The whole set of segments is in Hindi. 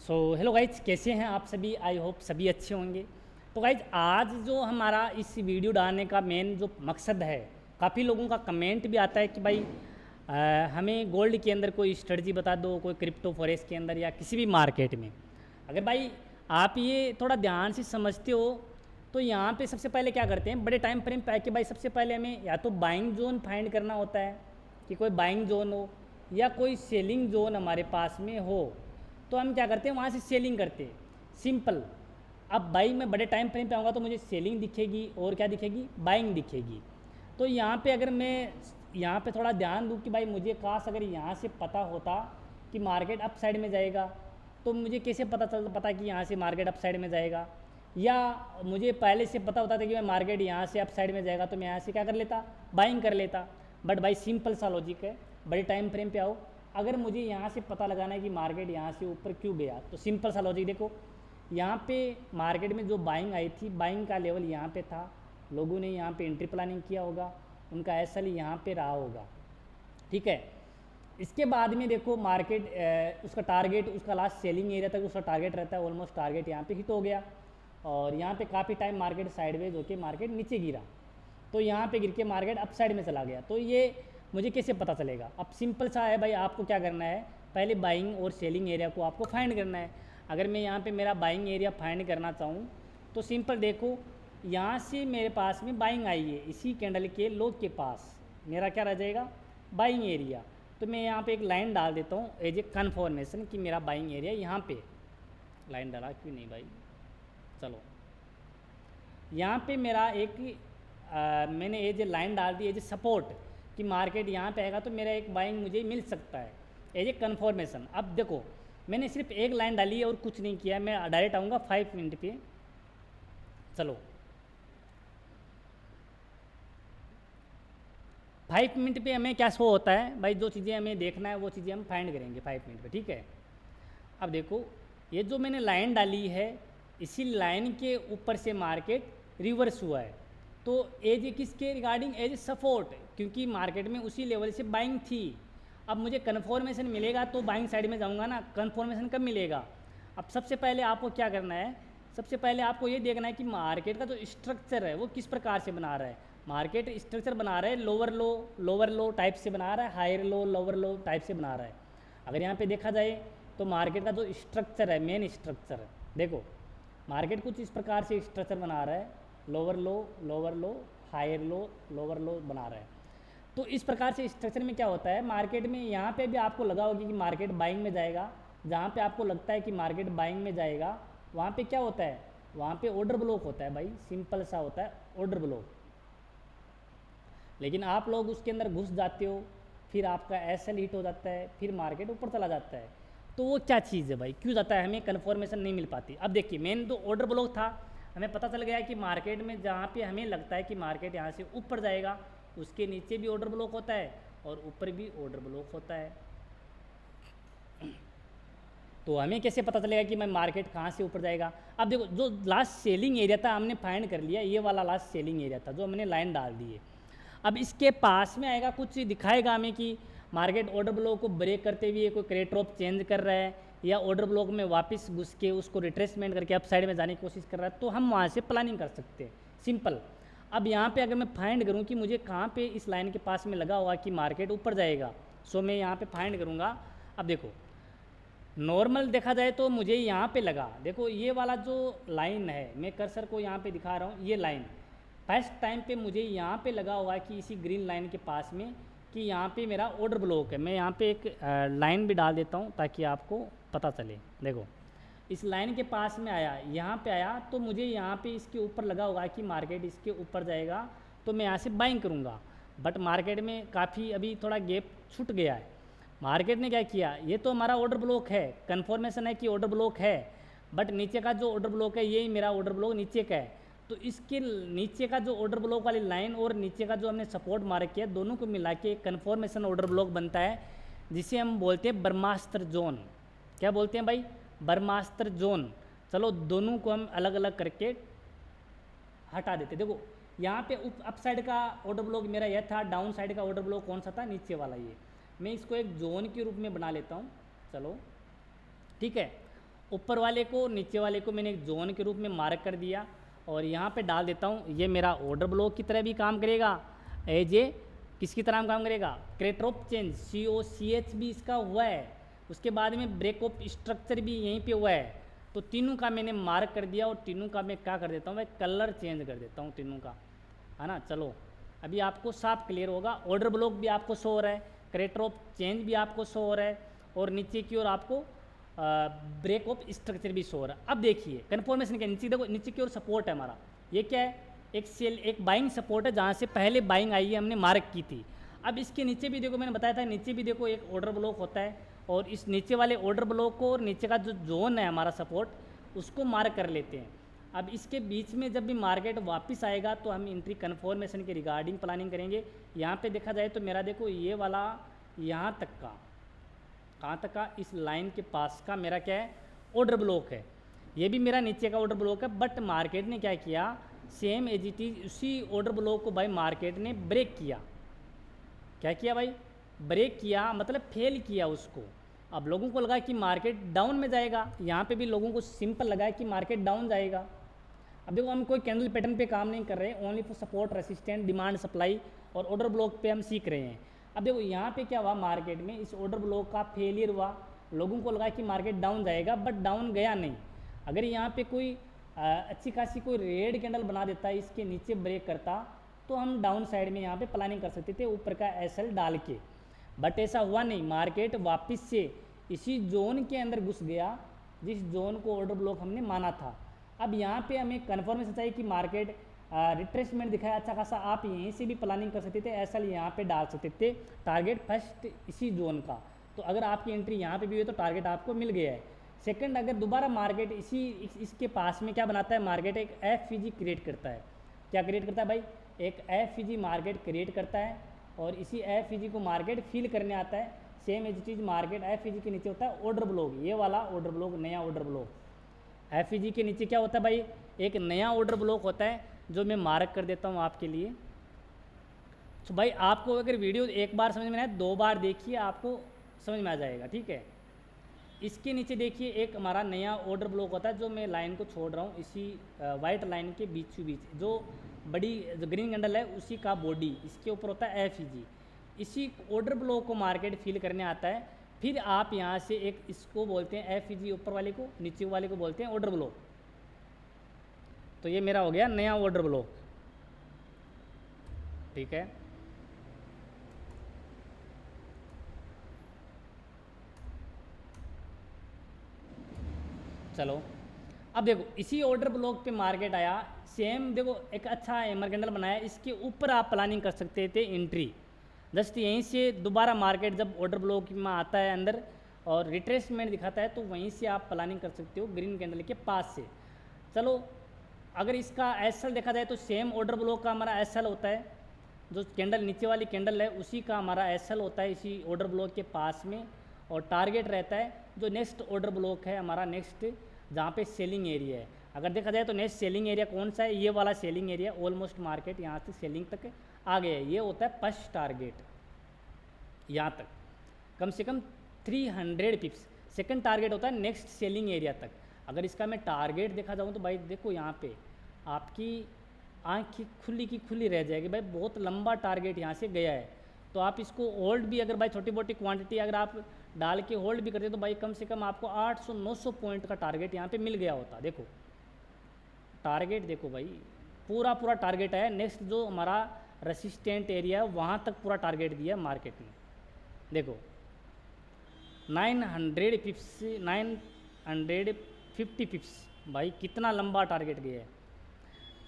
हेलो गाइज, कैसे हैं आप सभी। आई होप सभी अच्छे होंगे। तो गाइज आज जो हमारा इस वीडियो डालने का मेन जो मकसद है, काफ़ी लोगों का कमेंट भी आता है कि भाई हमें गोल्ड के अंदर कोई स्ट्रेटजी बता दो, कोई क्रिप्टो फॉरेक्स के अंदर या किसी भी मार्केट में। अगर भाई आप ये थोड़ा ध्यान से समझते हो तो यहाँ पे सबसे पहले क्या करते हैं, बड़े टाइम फ्रेम पे आके भाई सबसे पहले हमें या तो बाइंग जोन फाइंड करना होता है कि कोई बाइंग जोन हो या कोई सेलिंग जोन हमारे पास में हो। तो हम क्या करते हैं, वहाँ से सेलिंग करते हैं, सिंपल। अब बाइंग में बड़े टाइम फ्रेम पे आऊँगा तो मुझे सेलिंग दिखेगी और क्या दिखेगी, बाइंग दिखेगी। तो यहाँ पे अगर मैं यहाँ पे थोड़ा ध्यान दूँ कि भाई मुझे काश अगर यहाँ से पता होता कि मार्केट अप साइड में जाएगा, तो मुझे कैसे पता कि यहाँ से मार्केट अप साइड में जाएगा, या मुझे पहले से पता होता था कि मैं मार्केट यहाँ से अप साइड में जाएगा तो मैं यहाँ से क्या कर लेता, बाइंग कर लेता। बट भाई सिंपल सा लॉजिक है, बड़े टाइम फ्रेम पे आओ, अगर मुझे यहाँ से पता लगाना है कि मार्केट यहाँ से ऊपर क्यों गया, तो सिंपल सा लॉजिक देखो, यहाँ पे मार्केट में जो बाइंग आई थी, बाइंग का लेवल यहाँ पे था, लोगों ने यहाँ पे एंट्री प्लानिंग किया होगा, उनका एसएल यहाँ पे रहा होगा, ठीक है। इसके बाद में देखो मार्केट उसका टारगेट, उसका लास्ट सेलिंग एरिया तक उसका टारगेट रहता है, ऑलमोस्ट टारगेट यहाँ पे हिट हो गया और यहाँ पे काफ़ी टाइम मार्केट साइडवेज होके मार्केट नीचे गिरा, तो यहाँ पे गिर के मार्केट अप साइड में चला गया। तो ये मुझे कैसे पता चलेगा, अब सिंपल सा है भाई, आपको क्या करना है, पहले बाइंग और सेलिंग एरिया को आपको फाइंड करना है। अगर मैं यहाँ पे मेरा बाइंग एरिया फाइंड करना चाहूँ तो सिंपल देखो, यहाँ से मेरे पास में बाइंग आई है, इसी कैंडल के लो के पास मेरा क्या रह जाएगा, बाइंग एरिया। तो मैं यहाँ पे एक लाइन डाल देता हूँ एज ए कन्फर्मेशन कि मेरा बाइंग एरिया यहाँ पे, लाइन डाला क्यों नहीं भाई, चलो यहाँ पे मेरा एक मैंने एज ए लाइन डाल दी एज ए सपोर्ट कि मार्केट यहाँ पे आएगा तो मेरा एक बाइंग मुझे मिल सकता है एज ए कन्फर्मेशन। अब देखो मैंने सिर्फ एक लाइन डाली है और कुछ नहीं किया, मैं डायरेक्ट आऊँगा 5 मिनट पे। चलो 5 मिनट पे हमें क्या शो होता है भाई, जो चीज़ें हमें देखना है वो चीज़ें हम फाइंड करेंगे 5 मिनट पे, ठीक है। अब देखो ये जो मैंने लाइन डाली है, इसी लाइन के ऊपर से मार्केट रिवर्स हुआ है, तो एज ए किसके रिगार्डिंग, एज ए सपोर्ट, क्योंकि मार्केट में उसी लेवल से बाइंग थी। अब मुझे कन्फर्मेशन मिलेगा तो बाइंग साइड में जाऊंगा ना, कन्फर्मेशन कब मिलेगा। अब सबसे पहले आपको क्या करना है, सबसे पहले आपको ये देखना है कि मार्केट का जो स्ट्रक्चर है वो किस प्रकार से बना रहा है। मार्केट स्ट्रक्चर बना रहा है लोअर लो टाइप से बना रहा है, higher low lower low type से बना रहा है। अगर यहाँ पे देखा जाए तो मार्केट का जो स्ट्रक्चर है, मेन स्ट्रक्चर है, देखो मार्केट कुछ इस प्रकार से स्ट्रक्चर बना रहा है, lower low higher low lower low बना रहा है। तो इस प्रकार से स्ट्रक्चर में क्या होता है, मार्केट में यहाँ पे भी आपको लगा होगा कि मार्केट बाइंग में जाएगा, जहाँ पे आपको लगता है कि मार्केट बाइंग में जाएगा वहाँ पे क्या होता है, वहाँ पे ऑर्डर ब्लॉक होता है भाई, सिंपल सा होता है ऑर्डर ब्लॉक। लेकिन आप लोग उसके अंदर घुस जाते हो, फिर आपका एसएल हिट हो जाता है, फिर मार्केट ऊपर चला जाता है। तो वो क्या चीज़ है भाई, क्यों जाता है, हमें कन्फर्मेशन नहीं मिल पाती। अब देखिए मेन तो ऑर्डर ब्लॉक था, हमें पता चल गया कि मार्केट में जहाँ पे हमें लगता है कि मार्केट यहाँ से ऊपर जाएगा, उसके नीचे भी ऑर्डर ब्लॉक होता है और ऊपर भी ऑर्डर ब्लॉक होता है। तो हमें कैसे पता चलेगा कि मैं मार्केट कहाँ से ऊपर जाएगा। अब देखो जो लास्ट सेलिंग एरिया था हमने फाइंड कर लिया, ये वाला लास्ट सेलिंग एरिया था जो हमने लाइन डाल दी है। अब इसके पास में आएगा, कुछ दिखाएगा हमें कि मार्केट ऑर्डर ब्लॉक को ब्रेक करते हुए कोई क्रेट ड्रॉप चेंज कर रहा है, या ऑर्डर ब्लॉक में वापस घुस के उसको रिट्रेसमेंट करके अप साइड में जाने की कोशिश कर रहा है, तो हम वहाँ से प्लानिंग कर सकते हैं, सिंपल। अब यहाँ पे अगर मैं फाइंड करूँ कि मुझे कहाँ पे इस लाइन के पास में लगा हुआ कि मार्केट ऊपर जाएगा, सो मैं यहाँ पे फाइंड करूँगा। अब देखो नॉर्मल देखा जाए तो मुझे यहाँ पे लगा, देखो ये वाला जो लाइन है, मैं कर्सर को यहाँ पे दिखा रहा हूँ, ये लाइन फर्स्ट टाइम पे मुझे यहाँ पे लगा हुआ है कि इसी ग्रीन लाइन के पास में कि यहाँ पे मेरा ऑर्डर ब्लॉक है। मैं यहाँ पे एक लाइन भी डाल देता हूँ ताकि आपको पता चले। देखो इस लाइन के पास में आया, यहाँ पे आया, तो मुझे यहाँ पे इसके ऊपर लगा हुआ है कि मार्केट इसके ऊपर जाएगा, तो मैं यहाँ से बाइंग करूँगा। बट मार्केट में काफ़ी अभी थोड़ा गैप छूट गया है। मार्केट ने क्या किया, ये तो हमारा ऑर्डर ब्लॉक है, कन्फर्मेशन है कि ऑर्डर ब्लॉक है, बट नीचे का जो ऑर्डर ब्लॉक है यही मेरा ऑर्डर ब्लॉक नीचे का है। तो इसके नीचे का जो ऑर्डर ब्लॉक वाली लाइन और नीचे का जो हमने सपोर्ट मार्क किया, दोनों को मिला के कन्फर्मेशन ऑर्डर ब्लॉक बनता है, जिसे हम बोलते हैं ब्रह्मास्त्र जोन। क्या बोलते हैं भाई, ब्रह्मास्त्र जोन। चलो दोनों को हम अलग अलग करके हटा देते। देखो यहाँ पे अप साइड का ऑर्डर ब्लॉक मेरा यह था, डाउन साइड का ऑर्डर ब्लॉक कौन सा था, नीचे वाला ये। मैं इसको एक जोन के रूप में बना लेता हूँ, चलो ठीक है। ऊपर वाले को नीचे वाले को मैंने एक जोन के रूप में मार्क कर दिया और यहाँ पे डाल देता हूँ। ये मेरा ऑर्डर ब्लॉक की तरह भी काम करेगा, एज ए किसकी तरह काम करेगा, क्रेटर ऑफ चेंज, COCH भी इसका हुआ है, उसके बाद में ब्रेक ऑफ स्ट्रक्चर भी यहीं पे हुआ है। तो तीनों का मैंने मार्क कर दिया और तीनों का मैं क्या कर देता हूँ, मैं कलर चेंज कर देता हूँ तीनों का, है ना। चलो अभी आपको साफ क्लियर होगा। ऑर्डर ब्लॉक भी आपको शो हो रहा है, क्रेटर ऑफ चेंज भी आपको शो हो रहा है और नीचे की ओर आपको ब्रेक ऑफ स्ट्रक्चर भी शो हो रहा है। अब देखिए कन्फर्मेशन के नीचे देखो, नीचे की ओर सपोर्ट है हमारा, ये क्या है, एक सेल, एक बाइंग सपोर्ट है जहाँ से पहले बाइंग आई है, हमने मार्क की थी। अब इसके नीचे भी देखो, मैंने बताया था नीचे भी देखो एक ऑर्डर ब्लॉक होता है और इस नीचे वाले ऑर्डर ब्लॉक को और नीचे का जो जोन है हमारा सपोर्ट, उसको मार्क कर लेते हैं। अब इसके बीच में जब भी मार्केट वापस आएगा तो हम एंट्री कन्फर्मेशन के रिगार्डिंग प्लानिंग करेंगे। यहाँ पे देखा जाए तो मेरा देखो ये वाला यहाँ तक का, कहाँ तक का, इस लाइन के पास का मेरा क्या है, ऑर्डर ब्लॉक है। ये भी मेरा नीचे का ऑर्डर ब्लॉक है, बट मार्केट ने क्या किया, सेम एज इट इज उसी ऑर्डर ब्लॉक को भाई मार्केट ने ब्रेक किया। क्या किया भाई, ब्रेक किया, मतलब फेल किया उसको। अब लोगों को लगा कि मार्केट डाउन में जाएगा, यहाँ पे भी लोगों को सिंपल लगा है कि मार्केट डाउन जाएगा। अब देखो हम कोई कैंडल पैटर्न पे काम नहीं कर रहे हैं, only for support, resistant, demand, supply और ऑर्डर ब्लॉक पे हम सीख रहे हैं। अब देखो यहाँ पे क्या हुआ, मार्केट में इस ऑर्डर ब्लॉक का फेलियर हुआ, लोगों को लगा कि मार्केट डाउन जाएगा, बट डाउन गया नहीं। अगर यहाँ पे कोई अच्छी खासी कोई रेड कैंडल बना देता, इसके नीचे ब्रेक करता, तो हम डाउन साइड में यहाँ पे प्लानिंग कर सकते थे ऊपर का SL डाल के, बट ऐसा हुआ नहीं। मार्केट वापस से इसी जोन के अंदर घुस गया जिस जोन को ऑर्डर ब्लॉक हमने माना था। अब यहाँ पे हमें कन्फर्मेशन चाहिए कि मार्केट रिट्रेसमेंट दिखाया अच्छा खासा, आप यहीं से भी प्लानिंग कर सकते थे, SL यहाँ पे डाल सकते थे, टारगेट फर्स्ट इसी जोन का। तो अगर आपकी एंट्री यहाँ पे भी हुई तो टारगेट आपको मिल गया है। सेकंड, अगर दोबारा मार्केट इसके पास में क्या बनाता है, मार्केट एक FVG क्रिएट करता है। क्या क्रिएट करता है भाई, एक FVG मार्केट क्रिएट करता है और इसी FVG को मार्केट फिल करने आता है। सेम एज चीज़ मार्केट FVG के नीचे होता है ऑर्डर ब्लॉक, ये वाला ऑर्डर ब्लॉक, नया ऑर्डर ब्लॉक। FVG के नीचे क्या होता है भाई, एक नया ऑर्डर ब्लॉक होता है जो मैं मार्क कर देता हूँ आपके लिए। तो भाई आपको अगर वीडियो एक बार समझ में आए, 2 बार देखिए, आपको समझ में आ जाएगा, ठीक है। इसके नीचे देखिए एक हमारा नया ऑर्डर ब्लॉक होता है, जो मैं लाइन को छोड़ रहा हूँ इसी वाइट लाइन के बीचों बीच, जो बड़ी जो ग्रीन कैंडल है उसी का बॉडी, इसके ऊपर होता है FVG। इसी ऑर्डर ब्लॉक को मार्केट फिल करने आता है। फिर आप यहाँ से एक इसको बोलते हैं FVG, ऊपर वाले को, नीचे वाले को बोलते हैं ऑर्डर ब्लॉक। तो ये मेरा हो गया नया ऑर्डर ब्लॉक, ठीक है। चलो अब देखो इसी ऑर्डर ब्लॉक पे मार्केट आया, सेम देखो एक अच्छा एमर कैंडल बनाया, इसके ऊपर आप प्लानिंग कर सकते थे एंट्री। जस्ट यहीं से दोबारा मार्केट जब ऑर्डर ब्लॉक में आता है अंदर और रिट्रेसमेंट दिखाता है, तो वहीं से आप प्लानिंग कर सकते हो ग्रीन कैंडल के पास से। चलो अगर इसका SL देखा जाए तो सेम ऑर्डर ब्लॉक का हमारा SL होता है, जो कैंडल नीचे वाली कैंडल है उसी का हमारा SL होता है इसी ऑर्डर ब्लॉक के पास में, और टारगेट रहता है जो नेक्स्ट ऑर्डर ब्लॉक है हमारा, नेक्स्ट जहाँ पे सेलिंग एरिया है। अगर देखा जाए तो नेक्स्ट सेलिंग एरिया कौन सा है, ये वाला सेलिंग एरिया, ऑलमोस्ट मार्केट यहाँ से सेलिंग तक आ गया है, ये होता है फर्स्ट टारगेट, यहाँ तक कम से कम 300 पिप्स। सेकंड टारगेट होता है नेक्स्ट सेलिंग एरिया तक। अगर इसका मैं टारगेट देखा जाऊँ तो भाई देखो यहाँ पे आपकी आँख खुली की खुली रह जाएगी भाई, बहुत लंबा टारगेट यहाँ से गया है। तो आप इसको होल्ड भी अगर भाई छोटी मोटी क्वांटिटी अगर आप डाल के होल्ड भी करते तो भाई कम से कम आपको 800-900 पॉइंट का टारगेट यहाँ पे मिल गया होता। देखो टारगेट देखो भाई, पूरा पूरा टारगेट है। नेक्स्ट जो हमारा रेसिस्टेंट एरिया है वहाँ तक पूरा टारगेट दिया है मार्केट ने। देखो 900 पिप्स, 950 पिप्स, भाई कितना लंबा टारगेट गया है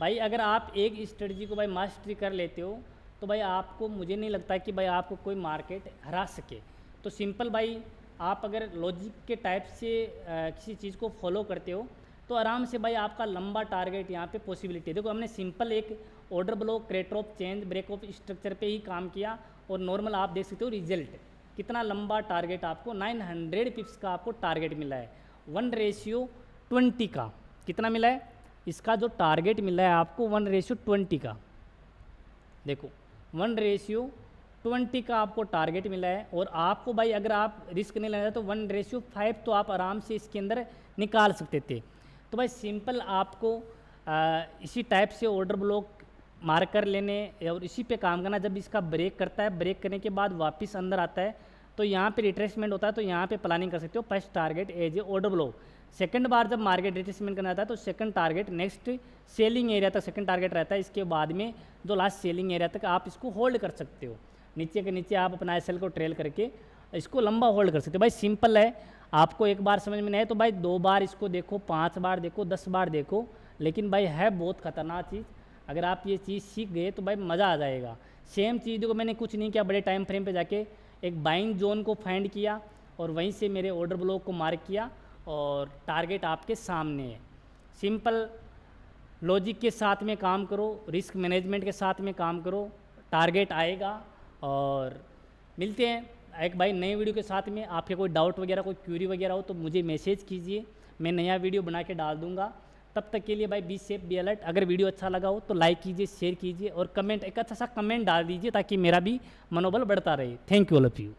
भाई। अगर आप एक स्ट्रेटजी को भाई मास्टरी कर लेते हो तो भाई आपको, मुझे नहीं लगता कि भाई आपको कोई मार्केट हरा सके। तो सिंपल भाई आप अगर लॉजिक के टाइप से किसी चीज़ को फॉलो करते हो तो आराम से भाई आपका लंबा टारगेट यहाँ पे पॉसिबिलिटी है। देखो हमने सिंपल एक order block, crater of change, break of structure पे ही काम किया और नॉर्मल आप देख सकते हो रिजल्ट कितना लंबा टारगेट आपको 900 पिप्स का आपको टारगेट मिला है। 1:20 का कितना मिला है, इसका जो टारगेट मिला है आपको 1:20 का। देखो 20 का आपको टारगेट मिला है, और आपको भाई अगर आप रिस्क नहीं लेना तो 1:5 तो आप आराम से इसके अंदर निकाल सकते थे। तो भाई सिंपल आपको इसी टाइप से ऑर्डर ब्लॉक मार्कर लेने और इसी पे काम करना। जब इसका ब्रेक करता है, ब्रेक करने के बाद वापस अंदर आता है तो यहाँ पे रिट्रेसमेंट होता है, तो यहाँ पे प्लानिंग कर सकते हो first target as a order block. Second बार जब मार्केट रिट्रेसमेंट करना आता है तो second target next selling area तक सेकंड टारगेट रहता है। इसके बाद में जो लास्ट सेलिंग एरिया तक आप इसको होल्ड कर सकते हो। नीचे के नीचे आप अपना एसएल को ट्रेल करके इसको लंबा होल्ड कर सकते हो। भाई सिंपल है, आपको एक बार समझ में नहीं आए तो भाई 2 बार इसको देखो, 5 बार देखो, 10 बार देखो, लेकिन भाई है बहुत ख़तरनाक चीज़। अगर आप ये चीज़ सीख गए तो भाई मज़ा आ जाएगा। सेम चीज़ को मैंने कुछ नहीं किया, बड़े टाइम फ्रेम पे जाके एक बाइंग जोन को फाइंड किया और वहीं से मेरे ऑर्डर ब्लॉक को मार्क किया और टारगेट आपके सामने है। सिंपल लॉजिक के साथ में काम करो, रिस्क मैनेजमेंट के साथ में काम करो, टारगेट आएगा। और मिलते हैं एक भाई नए वीडियो के साथ में। आपके कोई डाउट वगैरह, कोई क्यूरी वगैरह हो तो मुझे मैसेज कीजिए, मैं नया वीडियो बना के डाल दूंगा। तब तक के लिए भाई बी सेफ, बी अलर्ट। अगर वीडियो अच्छा लगा हो तो लाइक कीजिए, शेयर कीजिए और कमेंट, एक अच्छा सा कमेंट डाल दीजिए ताकि मेरा भी मनोबल बढ़ता रहे। Thank you all of you.